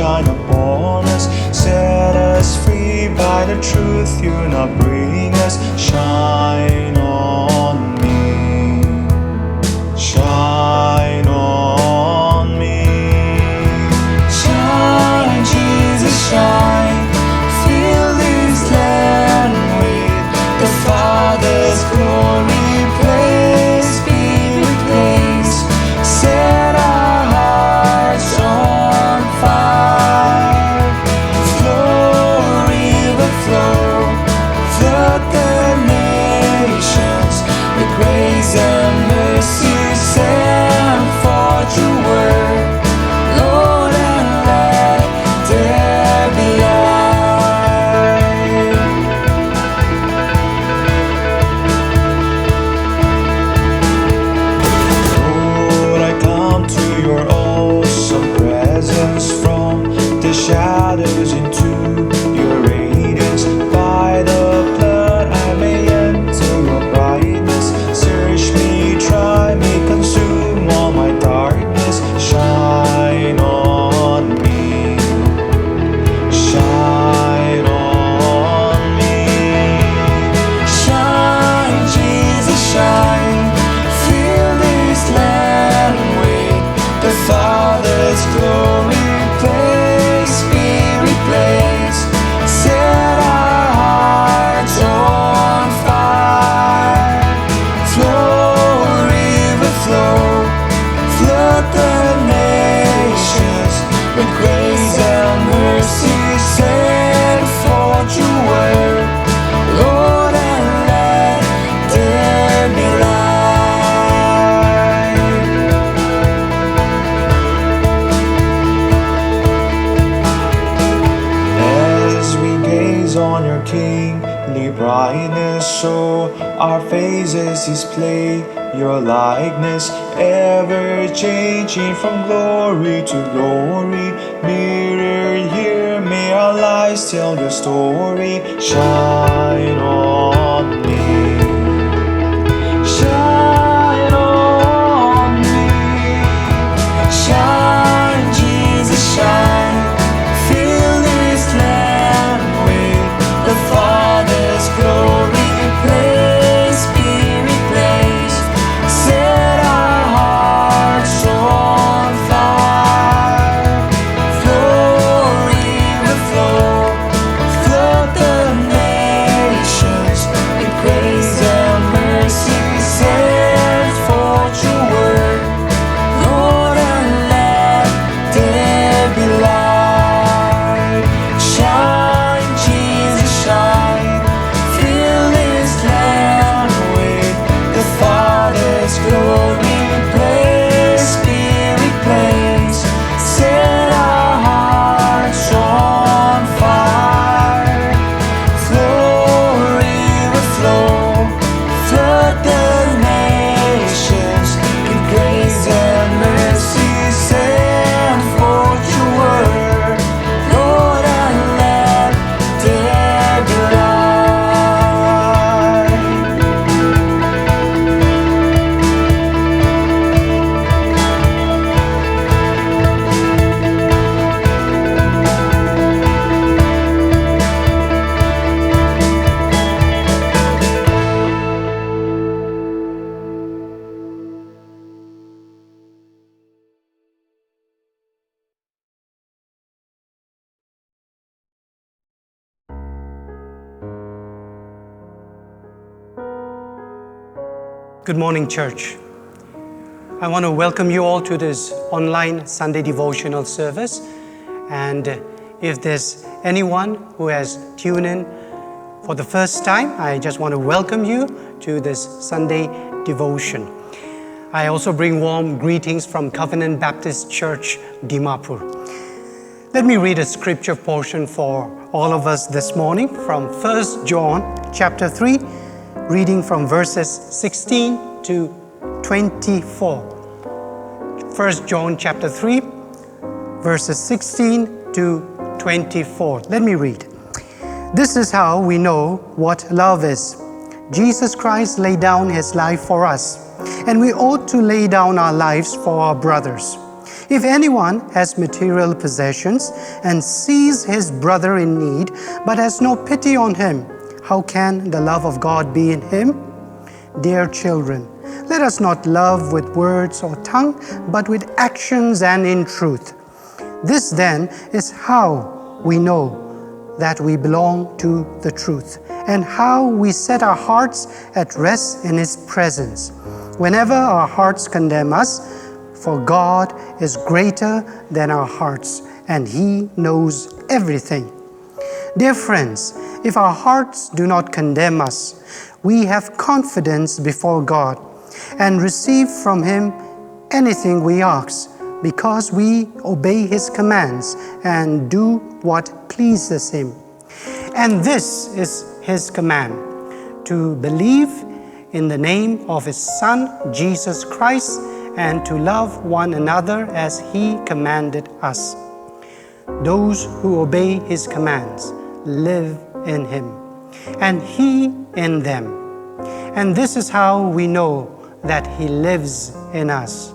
shine upon us. Set us free by the truth you now bring us. Shine on me, shine on me. Shine, Jesus, shine. Fill this land with the Father's glory. Praise be replaced. Set our hearts on fire. Flow, river flow. Flood the nations with grace and mercy. Send forth your word, Lord, and let there be light. Lord, I come to your awesome presence from the shadows into your radiance. By the blood I may enter your brightness. Search me, try me, consume all my darkness. Shine on me, shine on me. Shine, Jesus, shine. Fill this land with the Father's glory. Place be replaced. Set our hearts on fire. Flow, river flow. Flood the nations with grace and mercy. Send forth your word, Lord, and let there be light. As we gaze on your kingly brightness, so our faces display your likeness, ever changing from glory to glory. Mirror here, may our lives tell your story. Shine on me, shine on me. Shine, Jesus, shine. Fill this land with the Father's glory. Place be replaced. Set our hearts on fire. Flow, river flow. Flood the nations with grace and mercy. Send forth your word, Lord, and let there be light. Shine, Jesus, shine. Fill this land with the Father's glory. Place be replaced. Set our hearts on fire. Flow, river flow. Flood the nations with grace and mercy. Send forth your word, Lord, and let there be light. Good morning, church. I want to welcome you all to this online Sunday devotional service. And if there's anyone who has tuned in for the first time, I just want to welcome you to this Sunday devotion. I also bring warm greetings from Covenant Baptist Church, Dimapur. Let me read a scripture portion for all of us this morning from 1 John chapter 3, reading from verses 16 to 24. 1 John chapter 3, verses 16 to 24. Let me read. This is how we know what love is. Jesus Christ laid down his life for us, and we ought to lay down our lives for our brothers. If anyone has material possessions and sees his brother in need, but has no pity on him, how can the love of God be in him? Dear children, let us not love with words or tongue, but with actions and in truth. This then is how we know that we belong to the truth, and how we set our hearts at rest in His presence. Whenever our hearts condemn us, for God is greater than our hearts, and He knows everything. Dear friends, if our hearts do not condemn us, we have confidence before God and receive from Him anything we ask, because we obey His commands and do what pleases Him. And this is His command, to believe in the name of His Son, Jesus Christ, and to love one another as He commanded us. Those who obey His commands live in Him, and He in them. And this is how we know that He lives in us.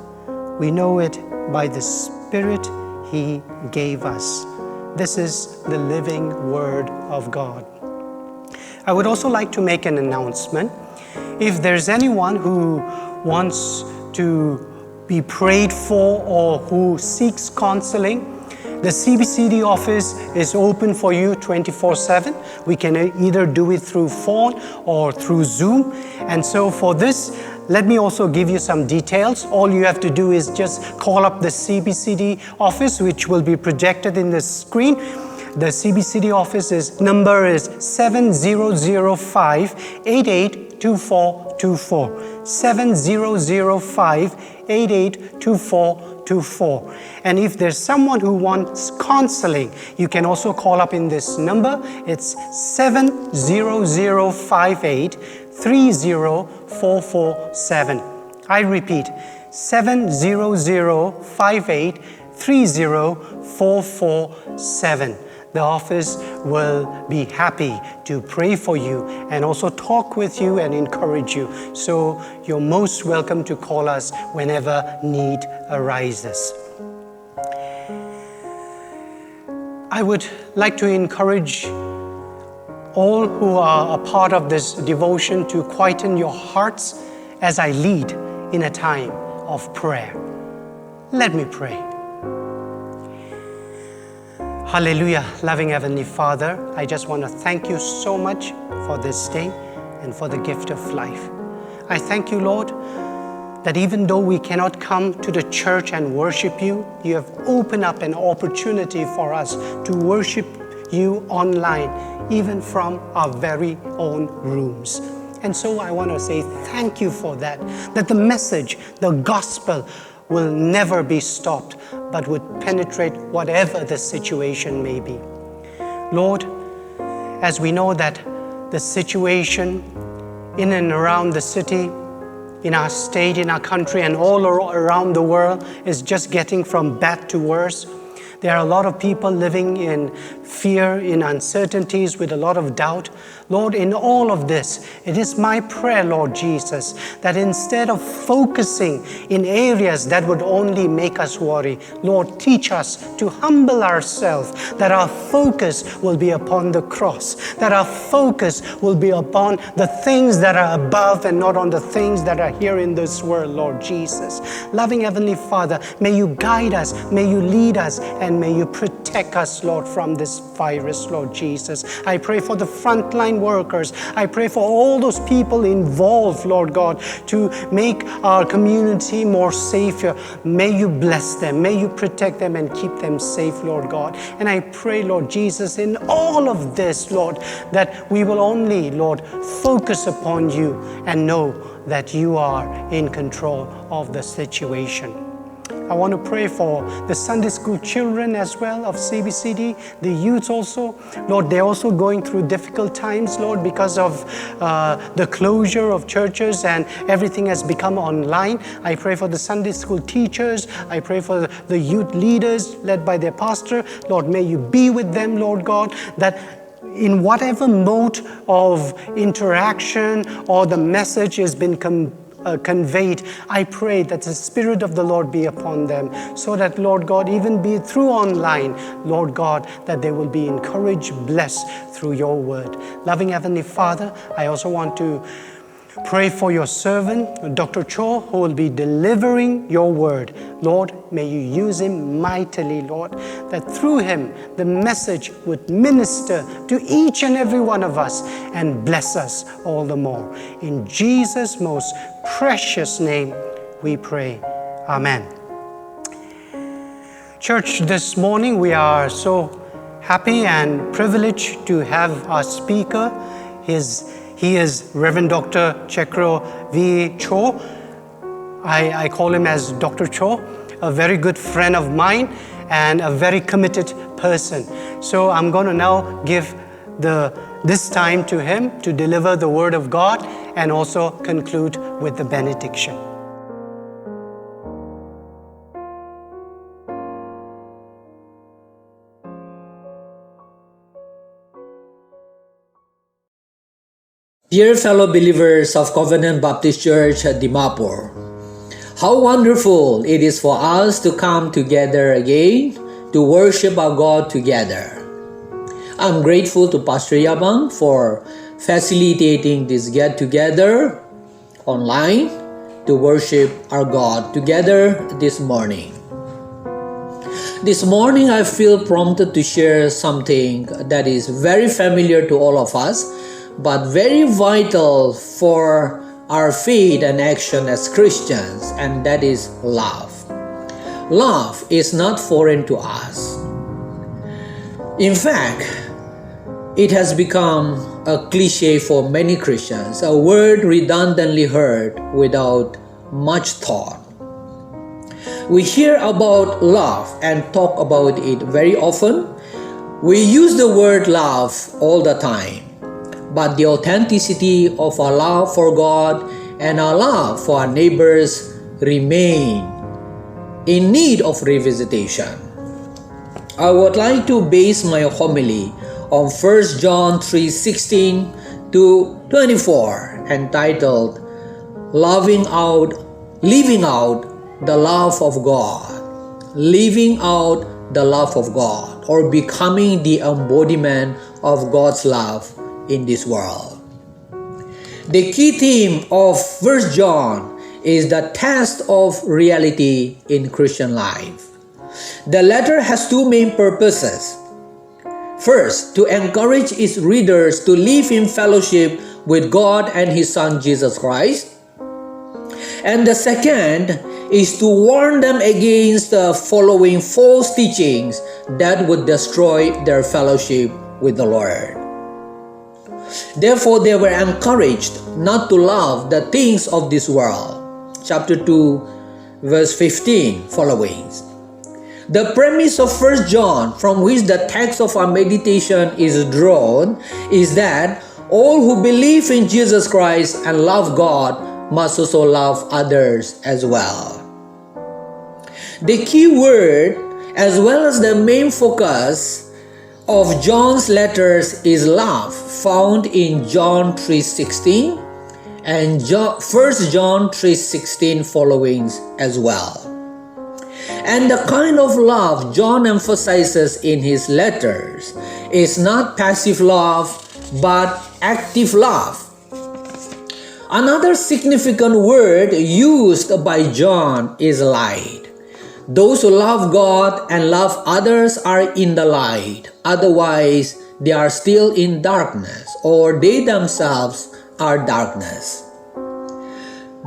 We know it by the Spirit He gave us. This is the living Word of God. I would also like to make an announcement. If there's anyone who wants to be prayed for or who seeks counseling, the CBCD office is open for you 24/7. We can either do it through phone or through Zoom. And so for this, let me also give you some details. All you have to do is just call up the CBCD office, which will be projected in the screen. The CBCD office number is 7005-882424. 7005-882424. And if there's someone who wants counseling, you can also call up in this number. It's 70058-30447. I repeat, 70058-30447. The office will be happy to pray for you and also talk with you and encourage you. So you're most welcome to call us whenever need arises. I would like to encourage all who are a part of this devotion to quieten your hearts as I lead in a time of prayer. Let me pray. Hallelujah, loving Heavenly Father, I just want to thank you so much for this day and for the gift of life. I thank you, Lord, that even though we cannot come to the church and worship you, you have opened up an opportunity for us to worship you online, even from our very own rooms. And so I want to say thank you for that the message, the gospel, will never be stopped, but would penetrate whatever the situation may be. Lord, as we know that the situation in and around the city, in our state, in our country, and all around the world is just getting from bad to worse. There are a lot of people living in fear, in uncertainties, with a lot of doubt. Lord, in all of this, it is my prayer, Lord Jesus, that instead of focusing in areas that would only make us worry, Lord, teach us to humble ourselves, that our focus will be upon the cross, that our focus will be upon the things that are above and not on the things that are here in this world, Lord Jesus. Loving Heavenly Father, may you guide us, may you lead us, and may you protect us, Lord, from this virus, Lord Jesus. I pray for the frontline workers. I pray for all those people involved, Lord God, to make our community more safer. May you bless them. May you protect them and keep them safe, Lord God. And I pray, Lord Jesus, in all of this, Lord, that we will only, Lord, focus upon you and know that you are in control of the situation. I want to pray for the Sunday school children as well of CBCD, the youths also. Lord, they're also going through difficult times, Lord, because of the closure of churches and everything has become online. I pray for the Sunday school teachers. I pray for the youth leaders led by their pastor. Lord, may you be with them, Lord God, that in whatever mode of interaction or the message has been conveyed, I pray that the Spirit of the Lord be upon them, so that, Lord God, even be through online, Lord God, that they will be encouraged, blessed through your word. Loving Heavenly Father, I also want to pray for your servant, Dr. Cho, who will be delivering your word. Lord, may you use him mightily, Lord, that through him the message would minister to each and every one of us and bless us all the more. In Jesus' most precious name we pray. Amen. Church, this morning we are so happy and privileged to have our speaker. He is Reverend Dr. Chekrovei Cho. I call him as Dr. Cho, a very good friend of mine and a very committed person. So I'm going to now give this time to him to deliver the Word of God and also conclude with the benediction. Dear fellow believers of Covenant Baptist Church at Dimapur, how wonderful it is for us to come together again to worship our God together. I'm grateful to Pastor Yabang for facilitating this get-together online to worship our God together this morning. This morning I feel prompted to share something that is very familiar to all of us, but very vital for our faith and action as Christians, and that is love. Love is not foreign to us. In fact, it has become a cliche for many Christians, a word redundantly heard without much thought. We hear about love and talk about it very often. We use the word love all the time. But the authenticity of our love for God and our love for our neighbors remain in need of revisitation. I would like to base my homily on 1 John 3:16 to 24, entitled Living Out the Love of God. Living out the love of God, or becoming the embodiment of God's love in this world. The key theme of 1 John is the test of reality in Christian life. The letter has two main purposes. First, to encourage its readers to live in fellowship with God and His Son Jesus Christ. And the second is to warn them against the following false teachings that would destroy their fellowship with the Lord. Therefore, they were encouraged not to love the things of this world. Chapter 2, verse 15 following. The premise of 1 John, from which the text of our meditation is drawn, is that all who believe in Jesus Christ and love God must also love others as well. The key word, as well as the main focus of John's letters, is love, found in John 3:16 and 1 John 3:16 followings as well. And the kind of love John emphasizes in his letters is not passive love, but active love. Another significant word used by John is light. Those who love God and love others are in the light. Otherwise, they are still in darkness, or they themselves are darkness.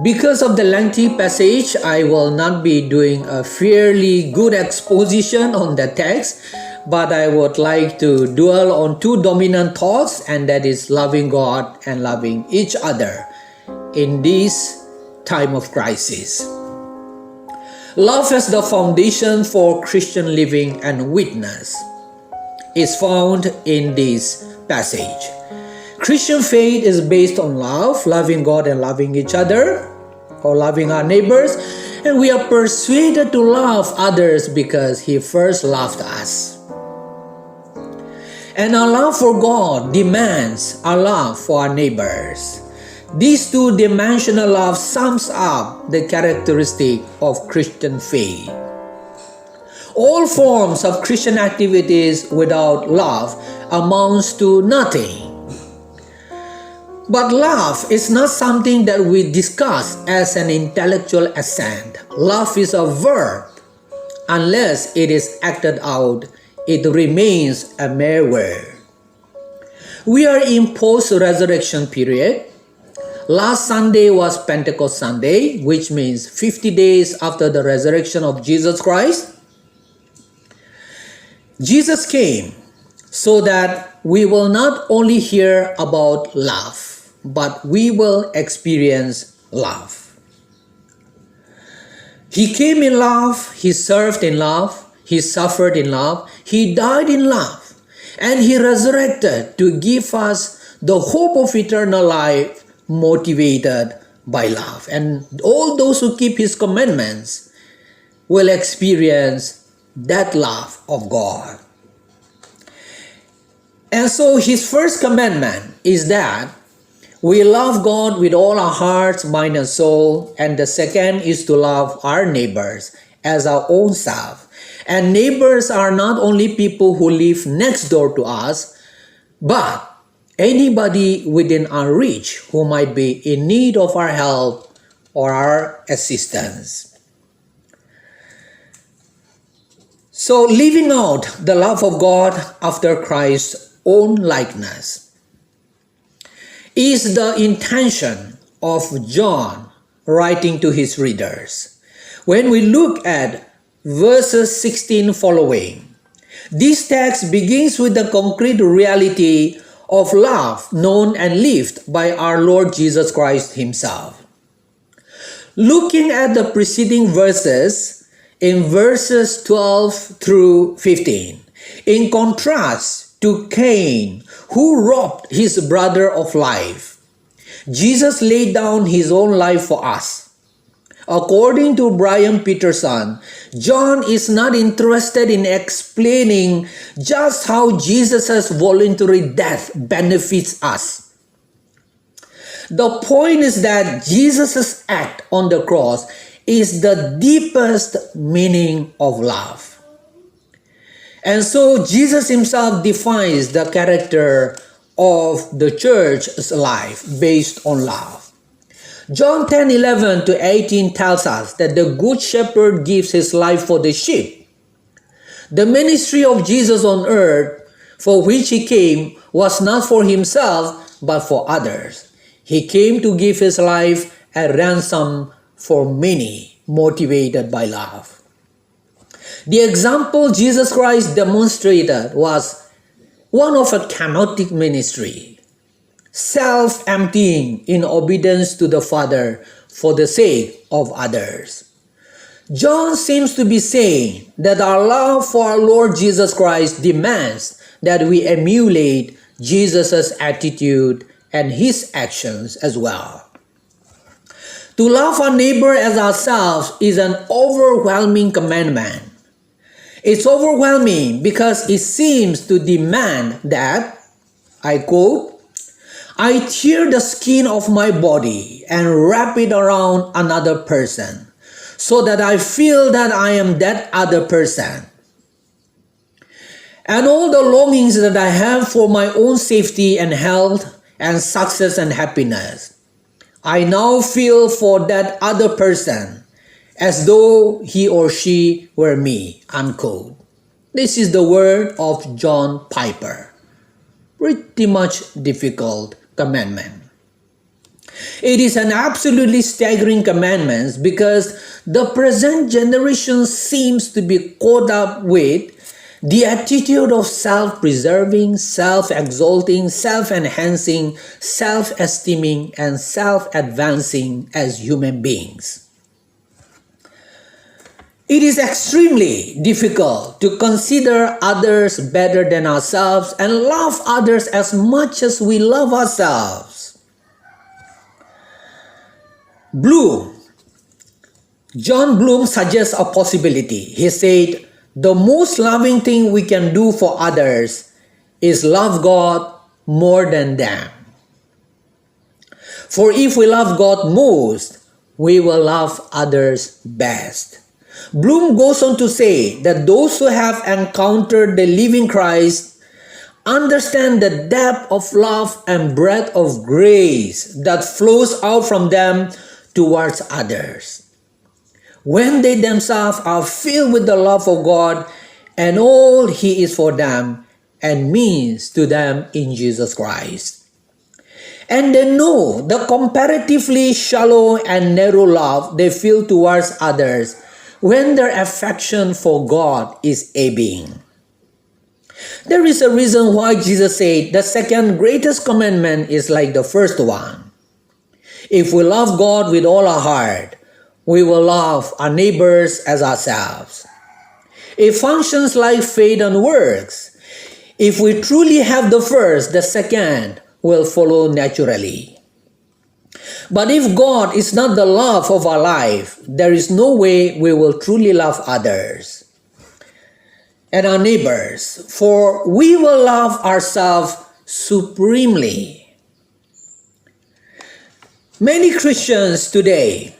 Because of the lengthy passage, I will not be doing a fairly good exposition on the text, but I would like to dwell on two dominant thoughts, and that is loving God and loving each other in this time of crisis. Love as the foundation for Christian living and witness is found in this passage. Christian faith is based on love, loving God and loving each other, or loving our neighbors, and we are persuaded to love others because He first loved us. And our love for God demands our love for our neighbors. This two-dimensional love sums up the characteristic of Christian faith. All forms of Christian activities without love amounts to nothing. But love is not something that we discuss as an intellectual assent. Love is a verb. Unless it is acted out, it remains a mere word. We are in post-resurrection period. Last Sunday was Pentecost Sunday, which means 50 days after the resurrection of Jesus Christ. Jesus came so that we will not only hear about love, but we will experience love. He came in love, He served in love, He suffered in love, He died in love, and He resurrected to give us the hope of eternal life motivated by love. And all those who keep His commandments will experience that love of God. And so His first commandment is that we love God with all our hearts, mind, and soul. And the second is to love our neighbors as our own self. And neighbors are not only people who live next door to us, but anybody within our reach who might be in need of our help or our assistance. So living out the love of God after Christ's own likeness is the intention of John writing to his readers. When we look at verses 16 following, this text begins with the concrete reality of love known and lived by our Lord Jesus Christ Himself. Looking at the preceding verses, in verses 12 through 15, in contrast to Cain, who robbed his brother of life, Jesus laid down His own life for us. According to Brian Peterson, John is not interested in explaining just how Jesus' voluntary death benefits us. The point is that Jesus' act on the cross is the deepest meaning of love. And so Jesus Himself defines the character of the church's life based on love. John 10:11 to 18 tells us that the good shepherd gives his life for the sheep. The ministry of Jesus on earth for which He came was not for Himself but for others. He came to give His life a ransom for many, motivated by love. The example Jesus Christ demonstrated was one of a kenotic ministry, self-emptying in obedience to the Father for the sake of others. John seems to be saying that our love for our Lord Jesus Christ demands that we emulate Jesus' attitude and His actions as well. To love our neighbor as ourselves is an overwhelming commandment. It's overwhelming because it seems to demand that, I quote, I tear the skin of my body and wrap it around another person so that I feel that I am that other person. And all the longings that I have for my own safety and health and success and happiness, I now feel for that other person as though he or she were me, unquote. This is the word of John Piper. Pretty much difficult commandment. It is an absolutely staggering commandment because the present generation seems to be caught up with the attitude of self-preserving, self-exalting, self-enhancing, self-esteeming, and self-advancing as human beings. It is extremely difficult to consider others better than ourselves and love others as much as we love ourselves. John Bloom suggests a possibility. He said, the most loving thing we can do for others is love God more than them. For if we love God most, we will love others best. Bloom goes on to say that those who have encountered the living Christ understand the depth of love and breadth of grace that flows out from them towards others. When they themselves are filled with the love of God and all He is for them and means to them in Jesus Christ. And they know the comparatively shallow and narrow love they feel towards others when their affection for God is ebbing. There is a reason why Jesus said the second greatest commandment is like the first one. If we love God with all our heart, we will love our neighbors as ourselves. It functions like faith and works. If we truly have the first, the second will follow naturally. But if God is not the love of our life, there is no way we will truly love others and our neighbors, for we will love ourselves supremely. Many Christians today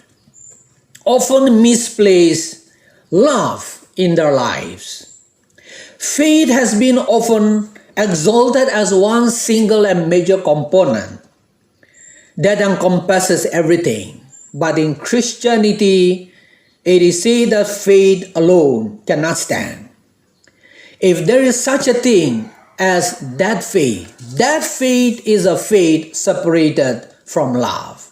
often misplace love in their lives. Faith has been often exalted as one single and major component that encompasses everything. But in Christianity, it is said that faith alone cannot stand. If there is such a thing as that faith is a faith separated from love.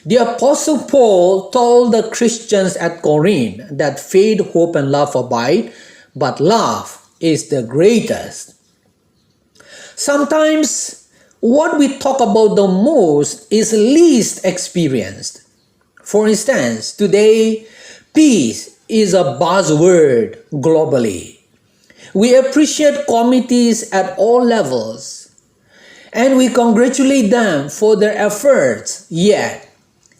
The Apostle Paul told the Christians at Corinth that faith, hope, and love abide, but love is the greatest. Sometimes what we talk about the most is least experienced. For instance, today, peace is a buzzword globally. We appreciate committees at all levels, and we congratulate them for their efforts, yet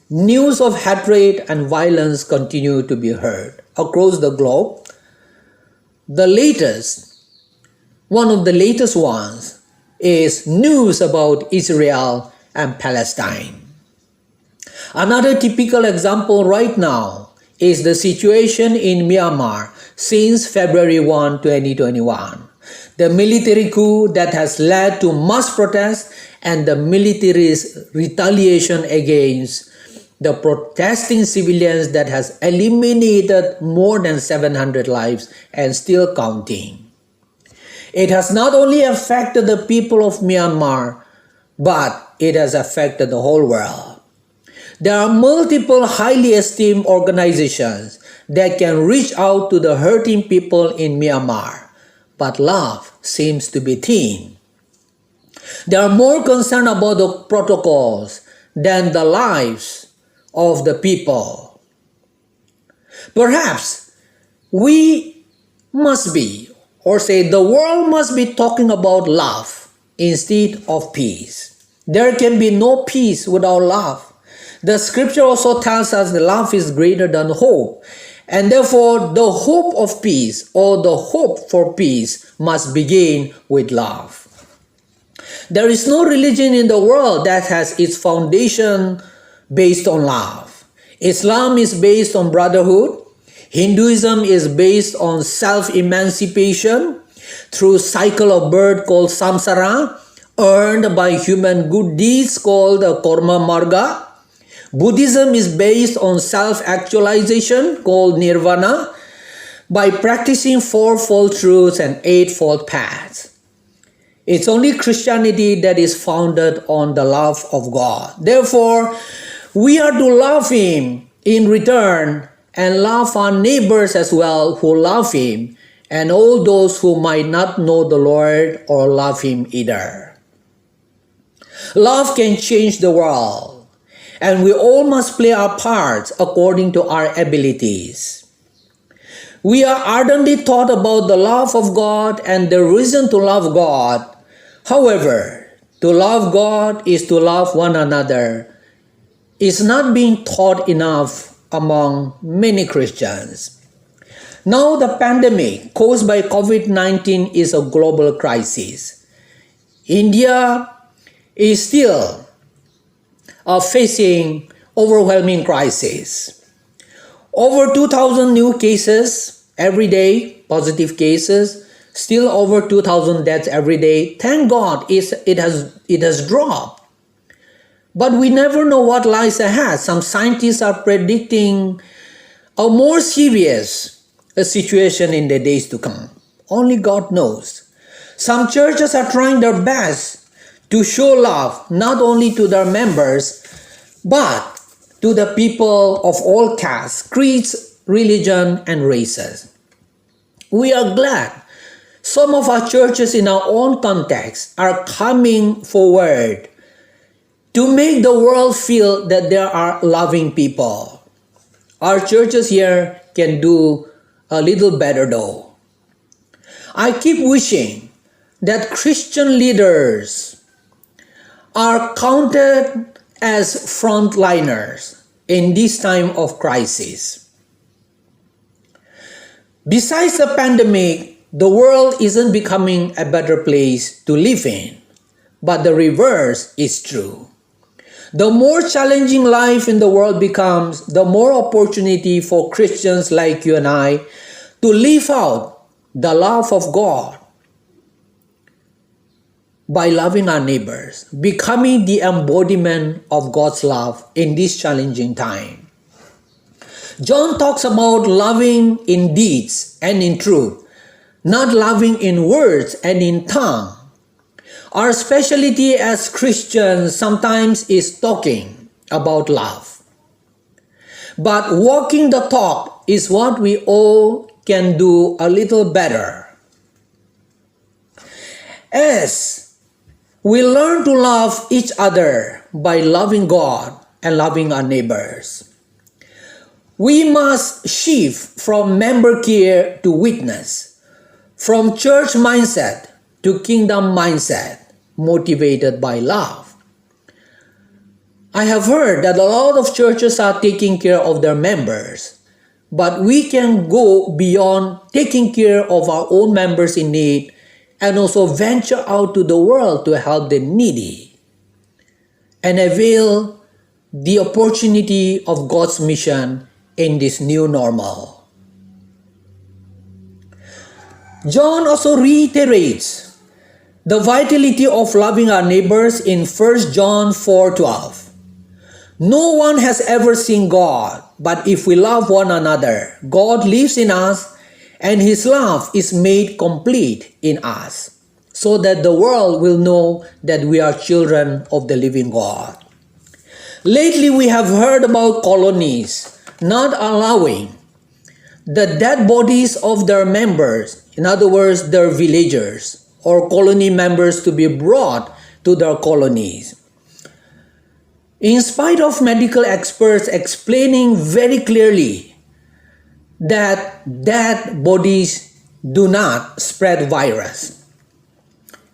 news of hatred and violence continue to be heard across the globe. One of the latest ones is news about Israel and Palestine. Another typical example right now is the situation in Myanmar since February 1, 2021. The military coup that has led to mass protests and the military's retaliation against the protesting civilians that has eliminated more than 700 lives and still counting. It has not only affected the people of Myanmar, but it has affected the whole world. There are multiple highly esteemed organizations that can reach out to the hurting people in Myanmar, but love seems to be thin. They are more concerned about the protocols than the lives of the people. Perhaps we must be, or say the world must be talking about love instead of peace. There can be no peace without love. The scripture also tells us that love is greater than hope, and therefore the hope of peace or the hope for peace must begin with love. There is no religion in the world that has its foundation based on love. Islam is based on brotherhood. Hinduism is based on self-emancipation through cycle of birth called samsara, earned by human good deeds called karma marga. Buddhism is based on self-actualization called nirvana by practicing fourfold truths and eightfold paths. It's only Christianity that is founded on the love of God. Therefore, we are to love Him in return and love our neighbors as well who love Him and all those who might not know the Lord or love Him either. Love can change the world, and we all must play our parts according to our abilities. We are ardently taught about the love of God and the reason to love God. However, to love God is to love one another is not being taught enough among many Christians. Now the pandemic caused by COVID-19 is a global crisis. India is still facing overwhelming crisis. Over 2,000 new cases every day, positive cases, still over 2,000 deaths every day. Thank God it has dropped. But we never know what lies ahead. Some scientists are predicting a more serious situation in the days to come. Only God knows. Some churches are trying their best to show love not only to their members but to the people of all castes, creeds, religion, and races. We are glad some of our churches in our own context are coming forward to make the world feel that there are loving people. Our churches here can do a little better though. I keep wishing that Christian leaders are counted as frontliners in this time of crisis. Besides the pandemic, the world isn't becoming a better place to live in, but the reverse is true. The more challenging life in the world becomes, the more opportunity for Christians like you and I to live out the love of God by loving our neighbors, becoming the embodiment of God's love in this challenging time. John talks about loving in deeds and in truth, not loving in words and in tongue. Our specialty as Christians sometimes is talking about love. But walking the talk is what we all can do a little better. As we learn to love each other by loving God and loving our neighbors, we must shift from member care to witness, from church mindset to kingdom mindset, motivated by love. I have heard that a lot of churches are taking care of their members, but we can go beyond taking care of our own members in need and also venture out to the world to help the needy and avail the opportunity of God's mission in this new normal. John also reiterates the vitality of loving our neighbors in 1 John 4:12. No one has ever seen God, but if we love one another, God lives in us and His love is made complete in us, so that the world will know that we are children of the living God. Lately, we have heard about colonies not allowing the dead bodies of their members, in other words, their villagers, or colony members to be brought to their colonies. In spite of medical experts explaining very clearly that dead bodies do not spread virus,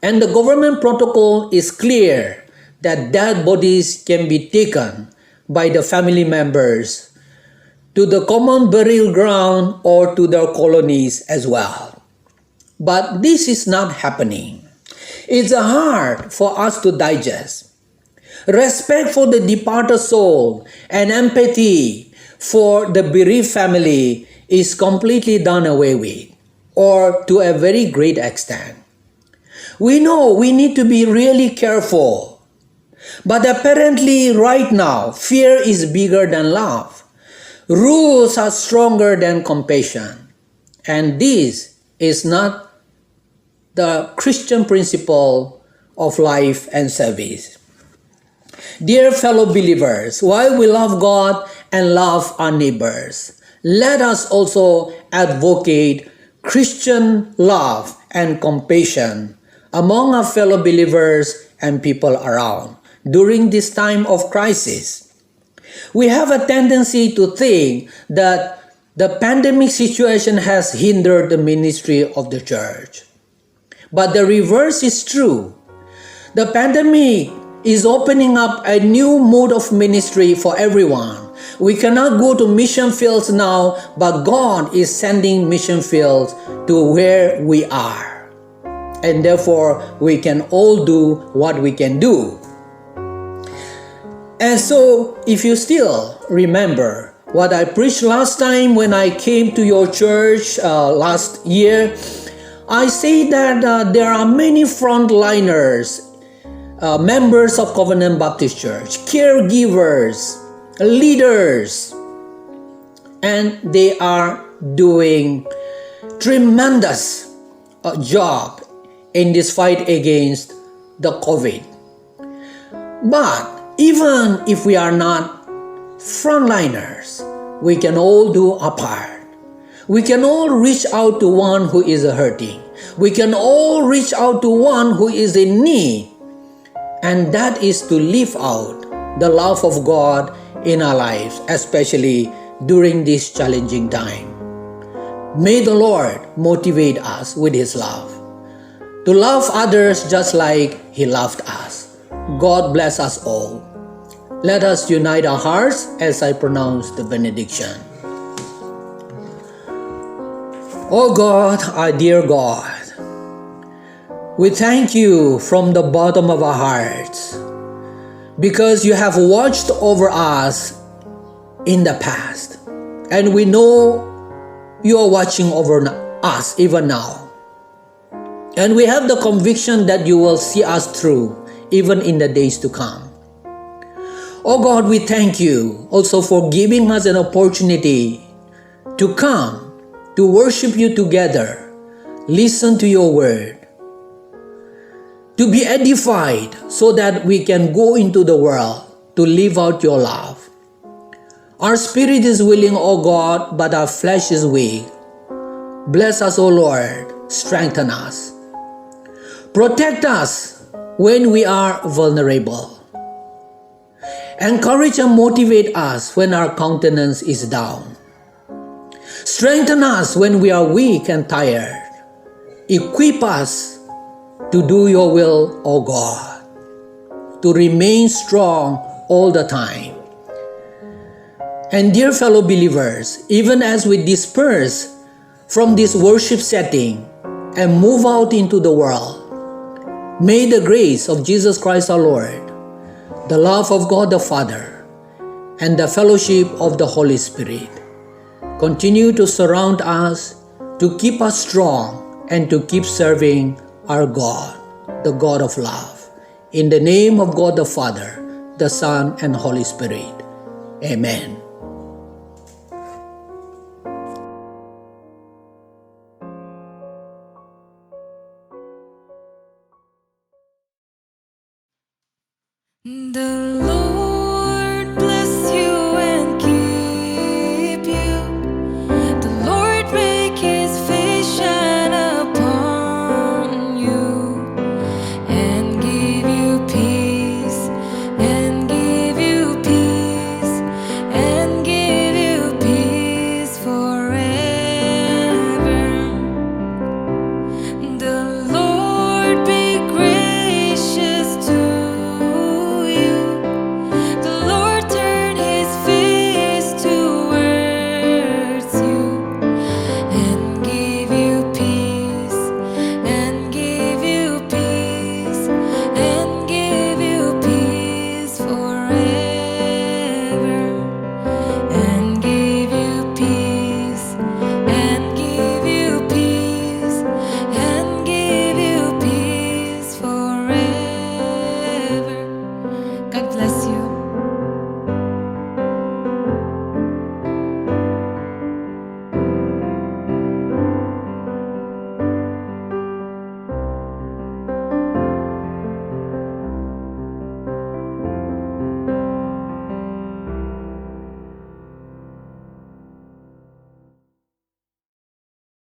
and the government protocol is clear that dead bodies can be taken by the family members to the common burial ground or to their colonies as well. But this is not happening. It's hard for us to digest. Respect for the departed soul and empathy for the bereaved family is completely done away with, or to a very great extent. We know we need to be really careful, but apparently right now, fear is bigger than love. Rules are stronger than compassion, and this is not the Christian principle of life and service. Dear fellow believers, while we love God and love our neighbors, let us also advocate Christian love and compassion among our fellow believers and people around during this time of crisis. We have a tendency to think that the pandemic situation has hindered the ministry of the church. But the reverse is true. The pandemic is opening up a new mode of ministry for everyone. We cannot go to mission fields now, but God is sending mission fields to where we are. And therefore, we can all do what we can do. And so, if you still remember what I preached last time when I came to your church last year, I say that there are many frontliners, members of Covenant Baptist Church, caregivers, leaders, and they are doing tremendous job in this fight against the COVID. But even if we are not frontliners, we can all do our part. We can all reach out to one who is hurting. We can all reach out to one who is in need. And that is to live out the love of God in our lives, especially during this challenging time. May the Lord motivate us with His love, to love others just like He loved us. God bless us all. Let us unite our hearts as I pronounce the benediction. Oh God, our dear God, we thank You from the bottom of our hearts because You have watched over us in the past, and we know You are watching over us even now. And we have the conviction that You will see us through even in the days to come. Oh God, we thank You also for giving us an opportunity to come to worship You together, listen to Your word, to be edified so that we can go into the world to live out Your love. Our spirit is willing, O God, but our flesh is weak. Bless us, O Lord. Strengthen us. Protect us when we are vulnerable. Encourage and motivate us when our countenance is down. Strengthen us when we are weak and tired. Equip us to do Your will, O God, to remain strong all the time. And dear fellow believers, even as we disperse from this worship setting and move out into the world, may the grace of Jesus Christ our Lord, the love of God the Father, and the fellowship of the Holy Spirit continue to surround us, to keep us strong, and to keep serving our God, the God of love. In the name of God the Father, the Son, and Holy Spirit. Amen. The